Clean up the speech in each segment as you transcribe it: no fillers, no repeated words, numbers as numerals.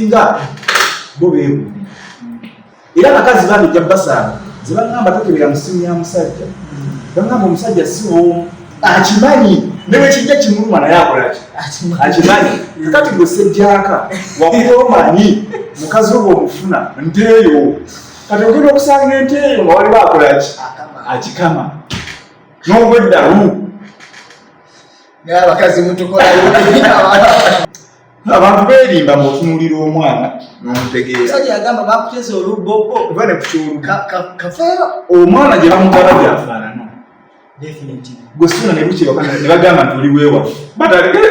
abasinga bo beegunya. Era abakazi babijja basanga ze bagamba tukebera mu ssimu ya musajja. Bagamba omusajja si omu akimanyi ne bwe kijja kimuluma naye akola ki? Akimanyi. Kati gwe Ssejjaka wakuomanyi mukazi obo omufuna nteeyo. Kati ogenda okusanga enteeyo nga waliwo akola ki? Akikama. N'obweddalu. N'abakazi mutukola abantu beerimba ng'otunuulira omwana n'omutegeera. Musajja yagamba bakuteze olubbobo kuva ne kukyoluka kafeero omwana gye bamugaba gyafaanana. Definitely. Gwe suna ne bukye ne bagamba nti oli weewa. Batalekere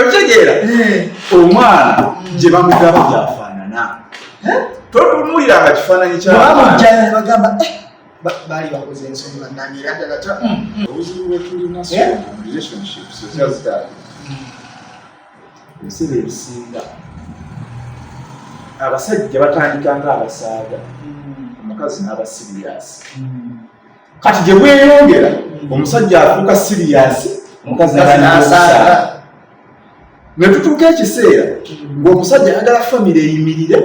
otegeera omwana gye bamugaba gyafaanana. Totunuuliranga kifaananyi kyamujjana ne bagamba baali bakoze ensonga nangira ddala obuzibu bwe tulina relationships ezazitaali ebiseera ebisinga abasajja batandika ng'abasaaga omukazi n'aba siriyasi. Kati gye bweyongera omusajja afuuka siriyasi omukazi n'asaaga. Ne tutuuka ekiseera ng'omusajja ayagala famire eyimirire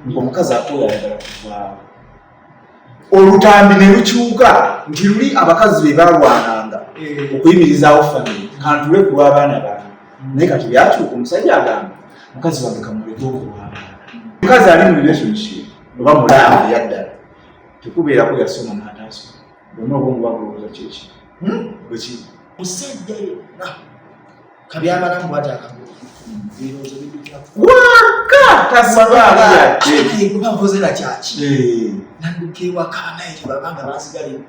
ng'omukazi ate oyo ayagala kuvaawo. Olutambi ne lukyuka nti luli abakazi be balwananga okuyimirizaawo famire kantule ku lw'abaana baabwe. Naye kati byakyuka omusajja agamba mukazi wange kamuleke okulw'abaana. Mukazi ali mu relationship oba mulamba yaddala tekubeerako yasoma n'ataasoma bonna obwongo bagolooza kyeki bweki musajja yonna kabyamalamu bwati akagulu birowoozo bidukirako waka tasabaaliyadde bakozera kyaki nadduka ewaka naye tebabanga basigale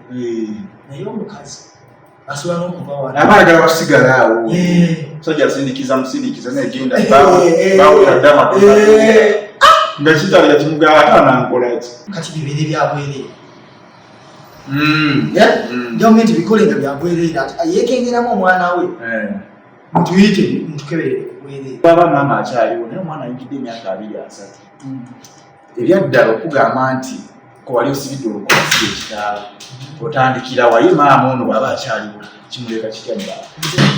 naye omukazi asobola n'okuva wala abaagala basigala awo musajja asindikiza musindikiza negenda bawera amatunda nga kitala yakimugaba atanankolaki kati bibiri byabwerere gavumenti bikole nga byabwerere ati yekengeramu omwana we mutuyite mutukebere bwerere. Baba maama akyaliwo naye omwana ayingidde emyaka 23 ebyaddala okugamba nti wali osibidde olukwasi ekitaala otandikira waye maama ono bw'aba akyaliwo kimuleka kitya ddala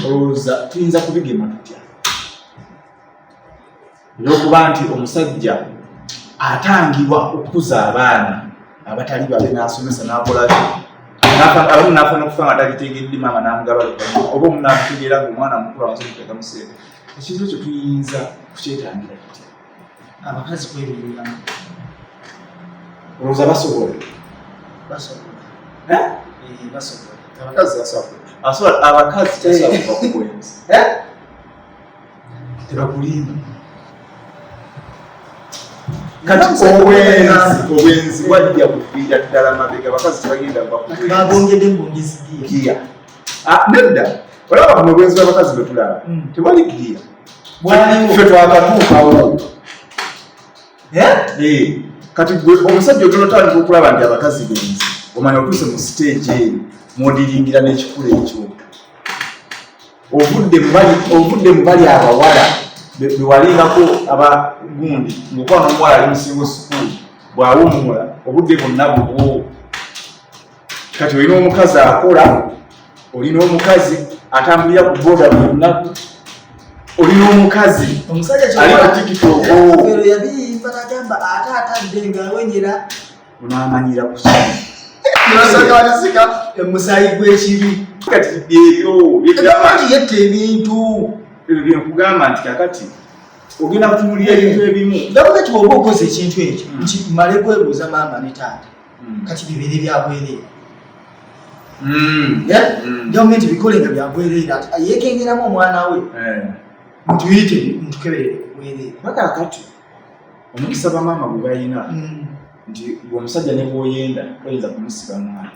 olowooza tuyinza kubigema tutya olw'okuba nti omusajja atangibwa okukuza abaana abatali babe n'asomesa n'akolaki abamu n'afuna okufa nga takitegedde maama n'amugaba luvannyuma oba omu n'akutegeera ng'omwana mukulu amusomesa museera ekintu ekyo tuyinza kukyetangira tutya? Abakazi kwebiriramu olowooza basobola abakazi basobola abakazi tasobola kuva ku bwenzi tebakulimba. Kati obwenzi wajja kufiira ddala mabega abakazi tebagenda bagongedde mbongezi giya nedda olaba kuno obwenzi bw'abakazi bwe tulaba tewali giya ffe twakatuukawo. Kati omusajja ogenda otandika okulaba nti abakazi benzi omanya otuuse mu stage eyo mwodiringira n'ekikula ekyo ovudde mu bali abawala bewalingako abagundi ng'okuba n'omuwala ali musingo sukuuli bw'awummula obudde bwonna bubwo. Kati olina omukazi akola, olina omukazi atambulira ku booda buli lunaku, olina omukazi ali ku TikTok yabiyimba n'agamba ate atadde ng'awenyera onaamanyira ku kino nasakalisika emusaayi gw'ekibi. Kati ebyo yetta ebintu ebyo byenkugamba nti kakati ogenda kutunulira ebintu ebimu gavumenti bw'oba okoze ekintu ekyo nti male kwebuuza maama ne taata kati bibiri byabwerere gavumenti bikole nga byabwerere ati yekengeramu omwana we mutuyite mutukebere bwerere. Bakakati omukisa bamaama gwe balina nti omusajja ne bw'oyenda toyinza kumusiba mwana.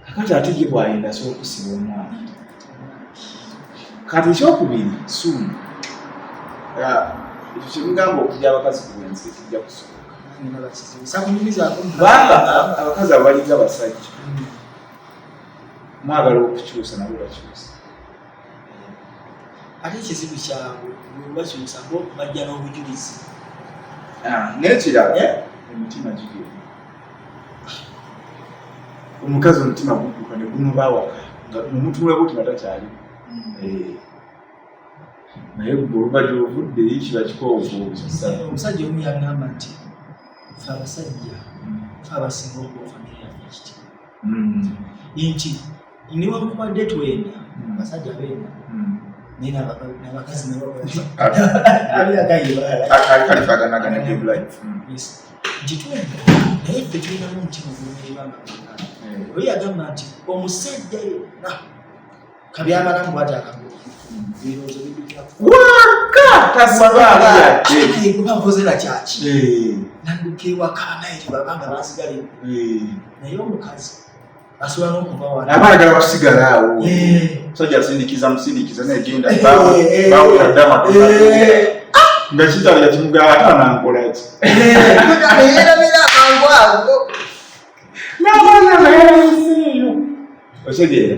Kakati ate ye bw'ayenda asobola okusiba omwana. Kati ekyokubiri sumu ekyo kyemugamba okujja abakazi ku bwenzi tekijja kusoboka kubanga abakazi abalinga basajja mwagala okukyusa nabo bakyusa. Ate ekizibu kyabwe bakyusa bo bajja n'obujulizi n'ekirala emitima gigenda omukazi omutima gudduka ne gunubawaka nga mumutunula buti nga takyali naye bw'obadde ovuddeyo kiba kikoovu omusajja omu yagamba nti fe abasajja fe abasinga okuwa famire yaffe ekitiibwa nti niwakubadde twenda abasajja beena naye n'abakazi nti twenda naye ffe tulinamu omutima ogulumirimbanga oyo yagamba nti omusajja yenna kabyamalamu bwati akagulu ebirowoozo bidukakubankoze nakyaki nadduka ewaka naye tebabanga basigale naye omukazi asobola n'okuvawaabagala basigala awo musajja asindikiza negenda bawuladama nga kitala kimugala ate anankolaki yeramira amangu ago n'abaana bayalamuseeyo otegeera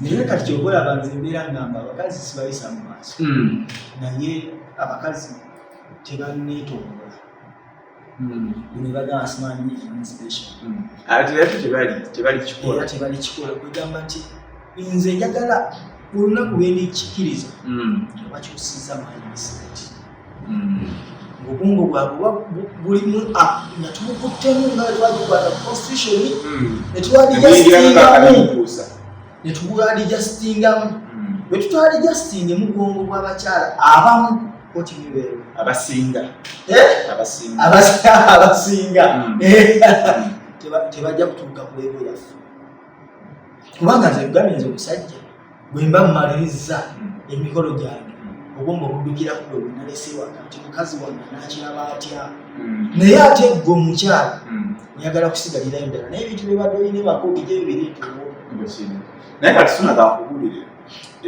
naye kati kyokolaba nze embeera ngamba abakazi sibayisa mu maaso naye abakazi tebanneetongola ne bagamba simanyi tebali kikola kwegamba nti nze njagala olunaku lwendikkiriza bakyusiza mindset obwongo bwabwe bulimu nga tumukuttemu nga twagikwata constitution netwadigastingamu bwe tutwadigastinge mu bwongo bw'abakyala abamu otimibeero abasinga tebajja kutuuka ku leero yaffe kubanga nze kugambye nze omusajja bwe mba mmaliriza emikolo gyange obwongo buddukira ku lwe nalese waka nti mukazi wange nakiraba atya naye ate gwe omukyala oyagala kusigalirayo ddala naye ebintu bye badde olina emakobi gyebiri naye kati suna kankubulire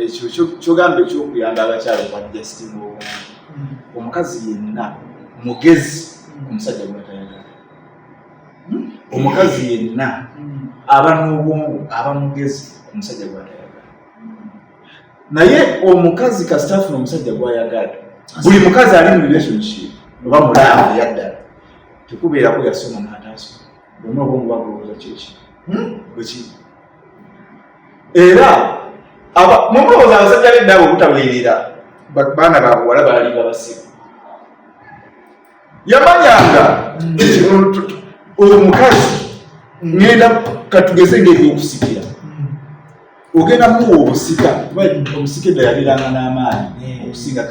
ekyo kyogamba ekyokuyamba abakyala okwadjustinga obwongo omukazi yenna mugezi omusajja gwatayagala omukazi yenna aba n'obwongo aba mugezi omusajja gwatayagala naye omukazi kasitafuna omusajja gwayagala buli mukazi ali mu relationship oba mulamba yaddala tekubeerako yasoma n'ataasoma bonna obwongo bagolooza kyeki bwekiri era mumulowooza abasajja b'eddaabo obutaweerera baana babuwala balinga basiga yamanyanga omukazi ngenda katugeze ng'ebyokusikira ogenda muwa obusika omusika edda yabiranga n'amaanyi okusinga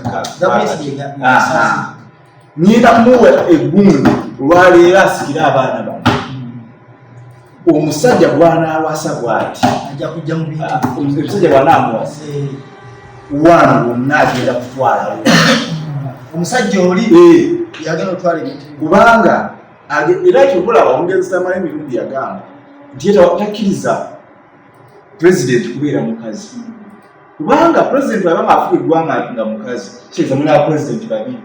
ngenda muwa eggundu olwaleero asikire abaana bano omusajja gwanaawasa bw'ati omusajja bwanaamuwasa wano wonna agenda kutwalawo omusajja oli yagenda otwala ebintu kubanga era ekyokulaba omugenzi tamala emirundi yagamba nti takkiriza pulezidenti kubeera mukazi kubanga pulezidenti abanga afuka eggwanga nga mukazi kyeza mulaba pulezidenti babiri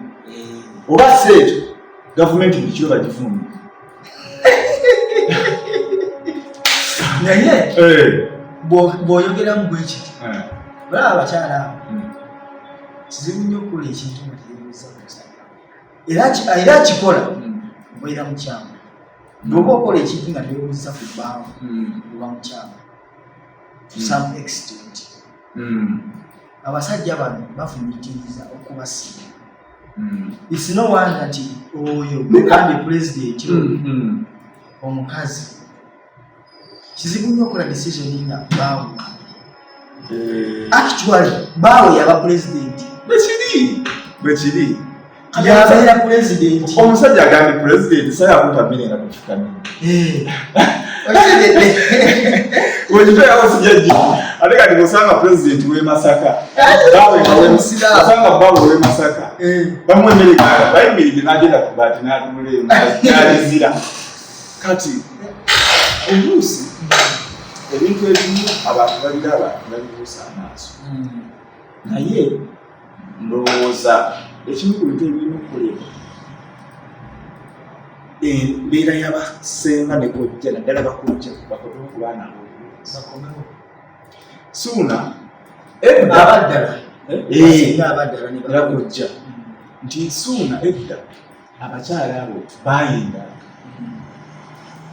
oba seeto gavumenti buli kiro bagifumbi naye bw'oyogeramu bwekiti olaba abakyala kizibu nnyo okukola ekintu nga teyebuuza kumusajja era kikola obeera mukyamu bw'oba okola ekintu nga teyebuuza ku bbaawo oba mukyamu to some extent abasajja bano bafumitiriza okubasiga it's no wonder nti oyo kandi pulezidenti omukazi kizibu nnyo okola decision nga baawo actually baawo yaba pulezidenti bwekiri yabeera pulezidenti omusajja agambye pulezidenti sayakuta mirenga kukikamini wekitoyawosijajji ate kati kusanga pulezidenti w'e Masaka osanga bbaabwe w'e Masaka bamwemereka bayimiridde n'agenda ku baati n'alizira kati oluusi ebintu ebimu abantu babiraba babibuusa amaaso naye ndowooza ekimu ku bintu ebirimu okukolebwa embeera y'abasenga ne kojja naddala bakojja bakomewo ku baana bakomewo suuna abaddala era kojja nti suuna edda abakyala abo bayinda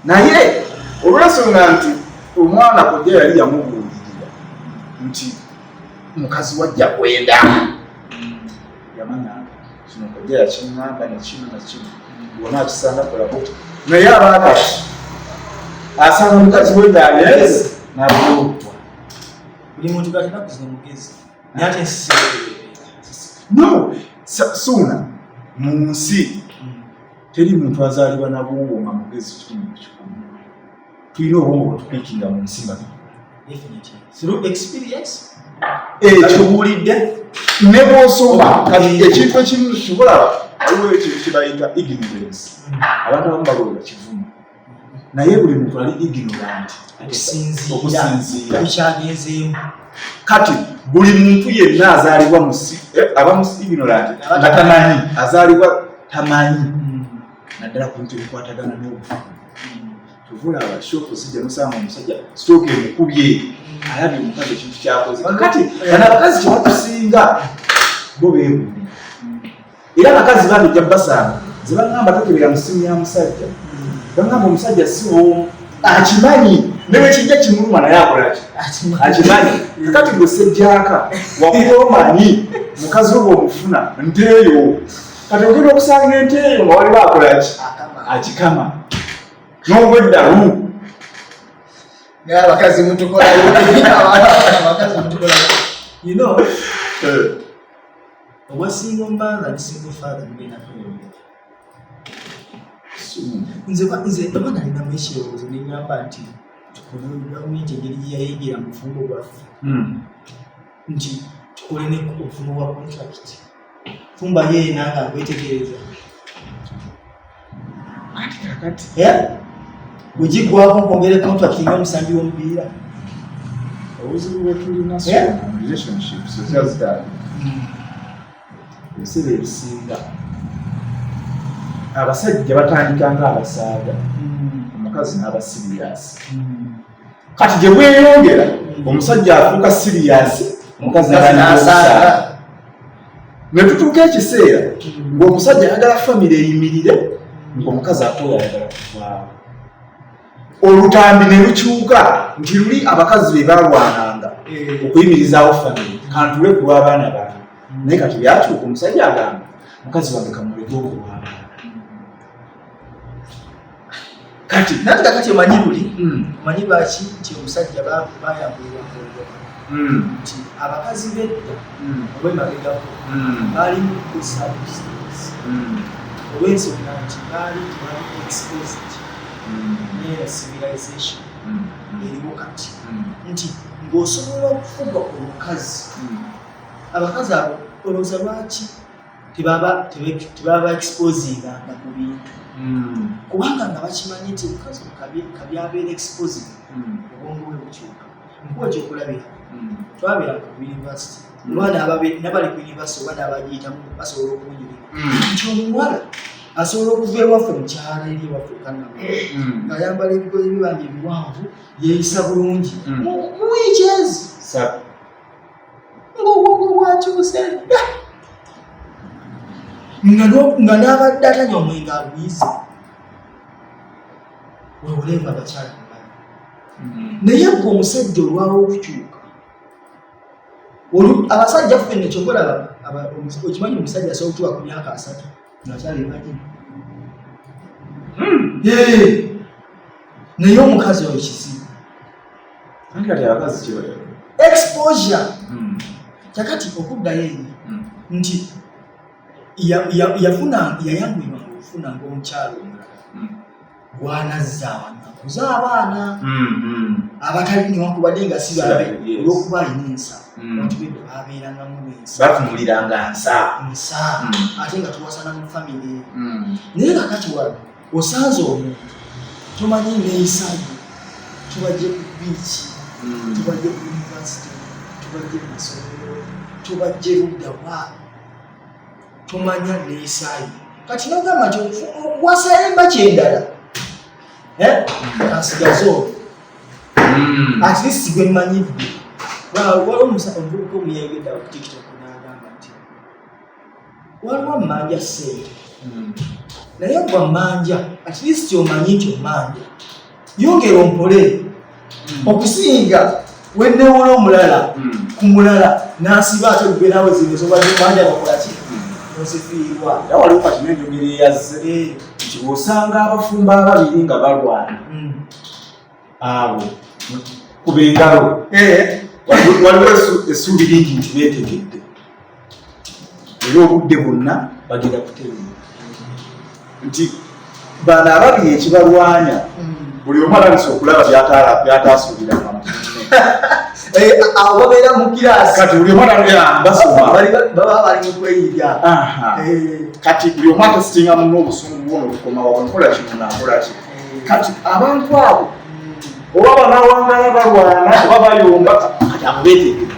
naye olwensonga nti omwana kojja yali yamubuulirira nti mukazi wajja kwenda yamanya kino kojja yakiŋŋamba nekino nakino wona akisanga kolako naye abaakati asanga mukazi we ng'agenze n'abuloopwa buli muntu katera kuzina mugezi naye ate ensi no suuna mu nsi teri muntu azaalibwa nabuwo nga mugezi kikumi tulina obwongo bwetupiikinga mu nsi nga through experience ekyo buulidde ne bw'osoma kati ekintu ekimu kibola waliwo ekintu kibayita ignorance abantu abamu baloola kivumu naye buli muntu ali ignorant okusinziira ekyagenzeemu kati buli muntu yenna azaalibwa aba ignorant nga tamanyi azaalibwa tamanyi naddala ku bintu ebikwatagana n'obufumu tuvula abashopu zijja nosanga omusajja sitooka emukubye alabye omukazi ekintu kyakoze kati bano abakazi kyebatusinga bo beeguli era abakazi babijja basanga ze bagamba tokebera musimu ya musajja bagamba omusajja si womu akimanyi newe kijja kimuluma naye akolaki akimanyi kati gwe sejjaka wakuba omanyi mukazi we bw'omufuna nteeyo kati ogenda okusanga enteeyo nga waliwo akolaki akikama n'obweddalu naye abakazi mutukolayo you know obwa single mother and single father mbena nze aba nalinamu ekirowoozo neŋŋamba nti tukole gavumenti engeri gyeyayingira mu bufumbo bwaffe nti tukole ne obufumbo bwa contract fumba yeenanga nkwetegereza kakati wegiggwako nkwongere contract ng'omusambi w'omupiira obuzibu bwetulina relationships ekyazitaali ebiseera ebisinga abasajja batandika ng'abasaaga omukazi n'aba siriyasi kati gye bweyongera omusajja afuuka siriyasi omukazi n'asaaga ne tutuuka ekiseera ng'omusajja ayagala famire eyimirire ng'omukazi ate oyagala kuvaawo olutambi ne lukyuka nti luli abakazi be balwananga okuyimirizaawo famire kantule ku lw'abaana bange naye kati byakyuka omusajja agamba mukazi wange kamuleke okulw'abaana kati nanti kakati omanyi luli omanyi lwaki nti omusajja bayambulirwa nti abakazi bedda obwemabegako baali mu kusabusitansi olw'ensonga nti baali exposed neera civilization eriwo kati nti ng'osobola okufuga omukazi abakazi abo olowooza lwaki tebaba exposinganga ku bintu kubanga nga bakimanyi nti omukazi kabyabeera exposing obwongo bwe bukyuka nkuwa ekyokulabira twabeeranga ku university nabali ku university oba n'abagiyitamu basobola okuwunyirira nti omuwala asobola okuva ewaffe mukyala eri ewaffe kanama ng'ayambala ebigoye ebibanja ebiwanvu yeeyisa bulungi mu wiiki ezi ng'obwongo bwakyuse nga n'abadde atanywa omwenge agwiza weolenga abakyala naye gwe omusajja olwawo okukyuka abasajja ffenna ekyokolaba okimanyi omusajja asobola okutuuka ku myaka 3 ngakyala emagini naye omukazi oyo kizibu exposure kakati okuddayo eri nti yayambibwa okufuna ng'omukyalo omulala gwanazza akuza abaana abatali newankubadde nga si babe olw'okuba alina ensa bantu bedde babeerangamu ensa batumuliranga nsa ate nga tuwasana mu famire naye kakati wano osanze omuntu tomanyi neeyisayo tubajje ku biiki tubajje ku university tubajje mu masomero tubajje luddawa tomanya neeyisayo kati nogamba nti okuwasayemba kyendala asigaze olwo at least gwe mmanyidde waliwo omuvubuka omuyengedda ku tiktok n'agamba nti waliwo mmanja ssente naye gwa mmanja at least omanyi nti ommanja yongera ompole okusinga wennewola omulala ku mulala n'asiba ate lubeerawo zino ezobadde manja bakolaki nosifiirwa era waliwo kati n'enjogera eyazze nti bw'osanga abafumba ababiri nga balwana abo kuba engalo waliwo essuubi lingi nti beetegedde era obudde bwonna bagenda kutereera nti bano ababiri ekibalwanya buli omu alabisa okulaba byataasuubira mama abo babeera mu kiraasi kati buli omu basoma baba bali mu kweyiga kati buli omu atasitinga muno obusungu bwona okukomawo nkola kino nakolaki kati abantu abo oba banawangala balwana oba bayomba kati abo beetegedde